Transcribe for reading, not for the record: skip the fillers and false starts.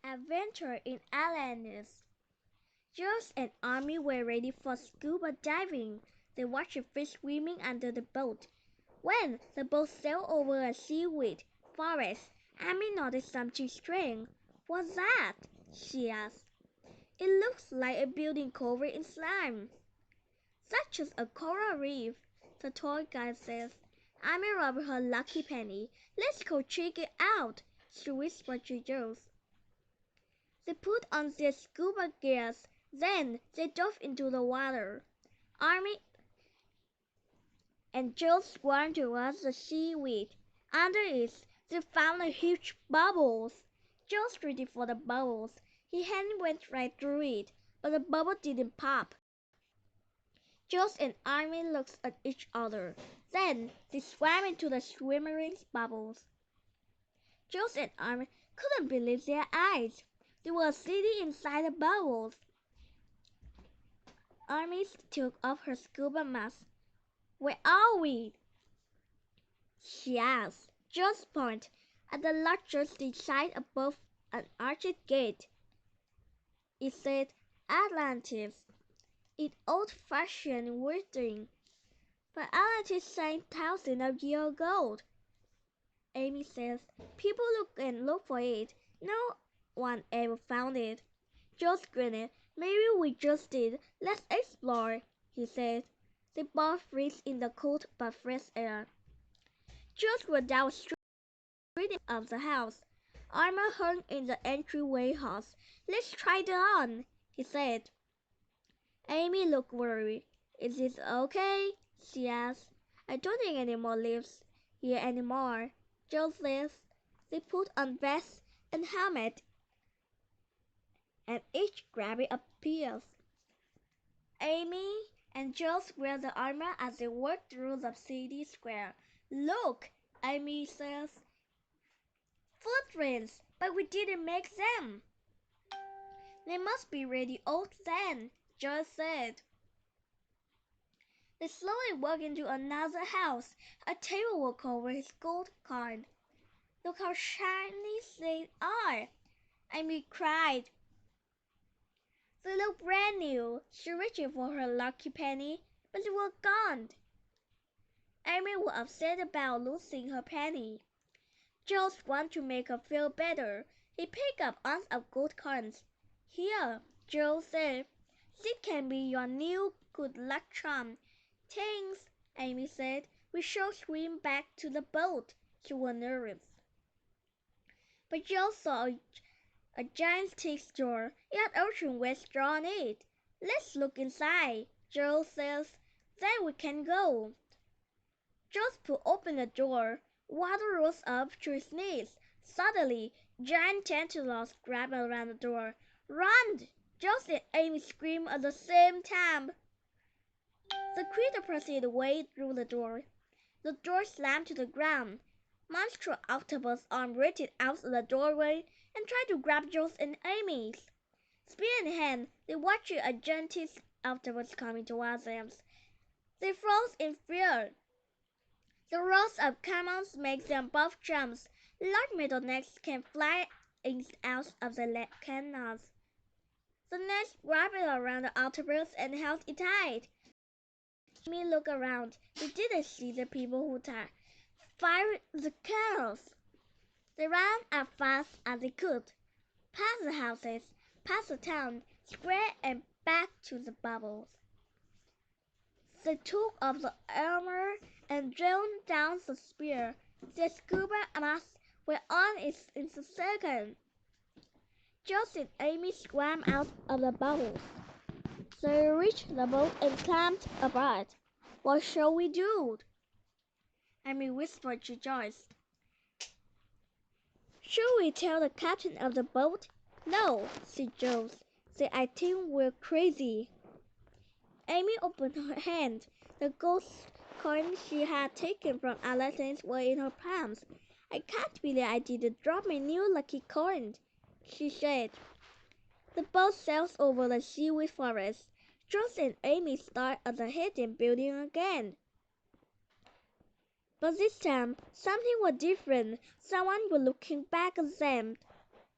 Adventure in Atlantis. Jules and Amy were ready for scuba diving. They watched a fish swimming under the boat. When the boat sailed over a seaweed forest, Amy noticed something strange. What's that? She asked. It looks like a building covered in slime. That's just a coral reef, the tour guide says. Amy rubbed her lucky penny. Let's go check it out, she whispered to Jules. They put on their scuba gears. Then they dove into the water. Amy and Jules swam towards the seaweed. Under it, they found huge bubbles. Jules reached for the bubbles. His hand went right through it, but the bubble didn't pop. Jules and Amy looked at each other. Then they swam into the swimming bubbles. Jules and Amy couldn't believe their eyes. They were sitting inside the bubbles. Amy took off her scuba mask. Where are we? She asked. Jules pointed at the largest sign above an arched gate. It said Atlantis. It's old-fashioned wording, but Atlantis sank thousands of years ago. Amy says, people look and look for it. No one ever found it. Jules grinned. Maybe we just did. Let's explore, he said. They both breathed in the cold but fresh air. Jules went down the street of the house. Armor hung in the entryway house. Let's try it on, he said. Amy looked worried. Is this okay? She asked. I don't think anyone lives here anymore. Jules says. They put on vests and helmet and each grabbed a piece. Amy and Jules wear the armor as they walk through the city square. Look, Amy says. Footprints, but we didn't make them. They must be really old then, Jules said. They slowly walked into another house. A table was covered with gold coins. Look how shiny they are, Amy cried. They looked brand new. She reached for her lucky penny, but they were gone. Amy was upset about losing her penny. Jules wanted to make her feel better. He picked up ounce of gold coins. Here, Jules said. This can be your new good luck charm. Thanks, Amy said. We shall swim back to the boat. She was nervous. But Jules saw a giant teak door. It had ocean waste straw on it. Let's look inside, Jules says. Then we can go. Jules pulled open the door. Water rose up to his knees. Suddenly, giant tentacles grabbed around the door. Run! Jules and Amy screamed at the same time. The creature proceeded away through the door. The door slammed to the ground. Monstrous octopus arm reached out of the doorway and tried to grab Jules and Amy. Spear in hand, they watched a gigantic octopus coming towards them. They froze in fear. The rows of camels make them both jump. Large metal nets came flying out of the canals. The nets wrapped around the octopus and held it tight. Amy looked around. They didn't see the people who fired the canals. They ran as fast as they could, past the houses, past the town square and back to the bubbles. They took off the armor and drilled down the spear. Their scuba masks were on in a second. Jules and Amy swam out of the bubbles. They reached the boat and climbed aboard. What shall we do? Amy whispered to Joyce. Should we tell the captain of the boat? No, said Jules. Said I think we're crazy. Amy opened her hand. The gold coins she had taken from Atlantis were in her palms. I can't believe I didn't drop my new lucky coin, she said. The boat sails over the seaweed forest. Jules and Amy stared at the hidden building again. But this time, something was different. Someone was looking back at them.